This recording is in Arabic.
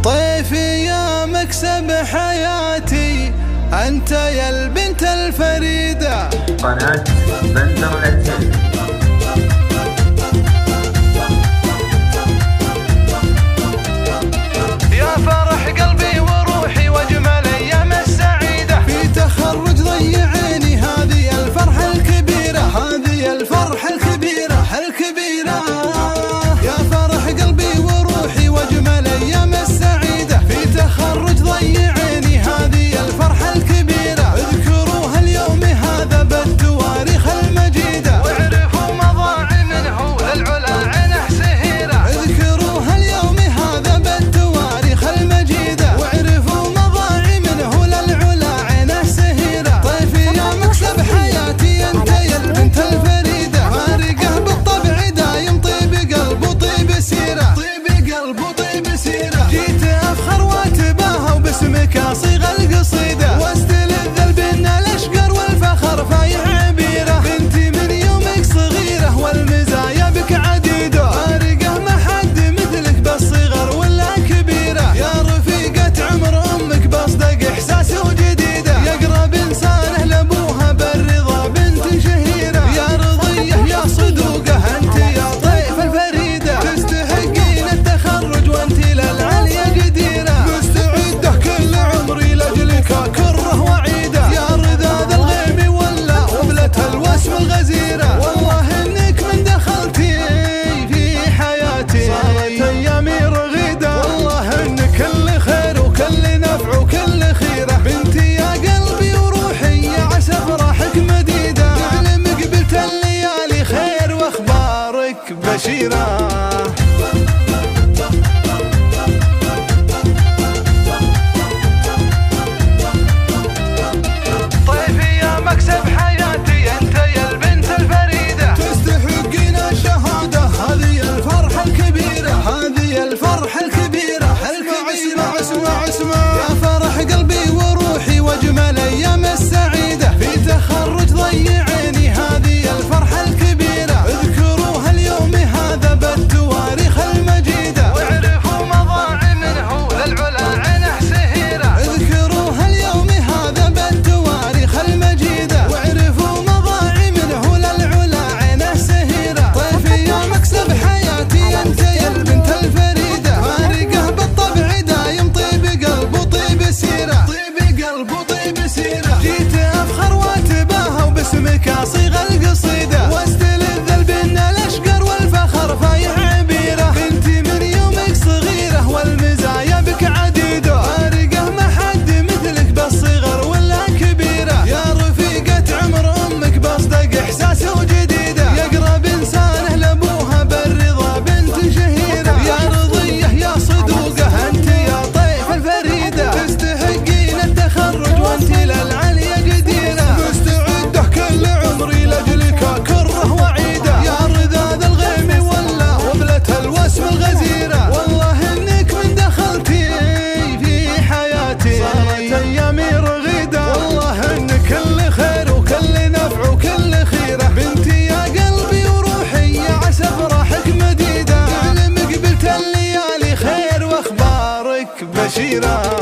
طيفي يا مكسب حياتي، أنت يا البنت الفريدة. قناة بندر العتيبي. يا فرح قلبي وروحي واجمل ايام السعيدة، في تخرج ضيعيني هذه الفرحة الكبيرة، هذه الفرحة الكبيرة الكبيرة. يا فرح قلبي وروحي واجمل ايام السعيدة، في تخرج ضيعيني هذه الفرحة الكبيرة. اذكروها اليوم هذا بالتواريخ المجيدة، واعرفوا مضاعي منه للعلا عنه سهيرة. اذكروها اليوم هذا بالتواريخ المجيدة، واعرفوا مضاعي منه للعلا عنه سهيرة. طيفي يا مكسب حياتي، انت يا البنت الفريدة، فارقه بالطبع دايم طيب قلب وطيب سيرة، طيب قلب وطيب سيرة. جيت افخر واتباهى وباسمك اصيغ القصيدة، واستلذ البن الاشقر والفخر فايح عبيرة. بنتي من يومك صغيرة والمزايا بك عديدة، فارقه ما حد مثلك بالصغر ولا كبيرة. يا رفيقة عمر امك باصدق احساس وجديدة، يقرب انسانه لابوها بالرضا بنت شهيرة. يا رضيه يا صدوقه انت يا طيف الفريدة، تستحقين التخرج وانت للعليا قديرة. مستعده كل عمري لاجلك كره وعيدة، يا رذاذ الغيم ولا وبلة الوسم الغزيرة. والله انك من دخلتي في حياتي صارت ايامي رغيدة، والله انك كل خير وكل نفع وكل خيرة. بنتي يا قلبي وروحي يا عسى فرحك مديدة، تعلم قبلت الليالي خير واخبارك بشيرة. طيفي يا مكسب حياتي، انت يا البنت الفريدة، تستحقين الشهادة هذه الفرحة الكبيرة، هذه الفرحة الكبيرة الكبيرة. اسمع اسمع يا فرح قلبي وروحي واجمل ايام السعيدة، في تخرج ضيعيني هذه الفرحة الكبيرة. اذكروها اليوم هذا بالتواريخ المجيدة، واعرفوا مضاعي منه للعلا عنه سهيرة. اذكروها اليوم هذا بالتواريخ المجيدة، واعرفوا مضاعي منه للعلا عنه سهيرة. طيفي يا مكسب حياتي، انت يا البنت الفريدة، فارقه بالطبع دايم طيب قلب وطيب سيرة، طيب قلب وطيب سيرة. جيت افخر واتباهى وباسمك اصيغ القصيدة، واستلذ البن الاشقر والفخر فايح عبيرة. بنتي من يومك صغيرة والمزايا بك عديدة، فارقه ما حد مثلك بالصغر ولا كبيرة. يا رفيقة عمر امك باصدق احساس وجديدة، يقرب انسانه لابوها بالرضا بنت شهيرة. يا رضيه يا صدوقه انت يا طيف الفريدة، تستحقين التخرج وانت للعليا قديرة. مستعده كل عمري لاجلك كره وعيدة، يا رذاذ الغيم ولا وبلة الوسم الغزيرة. والله انك من دخلتي في حياتي صارت ايامي رغيدة، والله انك كل خير وكل نفع وكل خيرة. بنتي يا قلبي وروحي يا عسى فرحك مديدة، تعلم قبلت الليالي خير واخبارك بشيرة.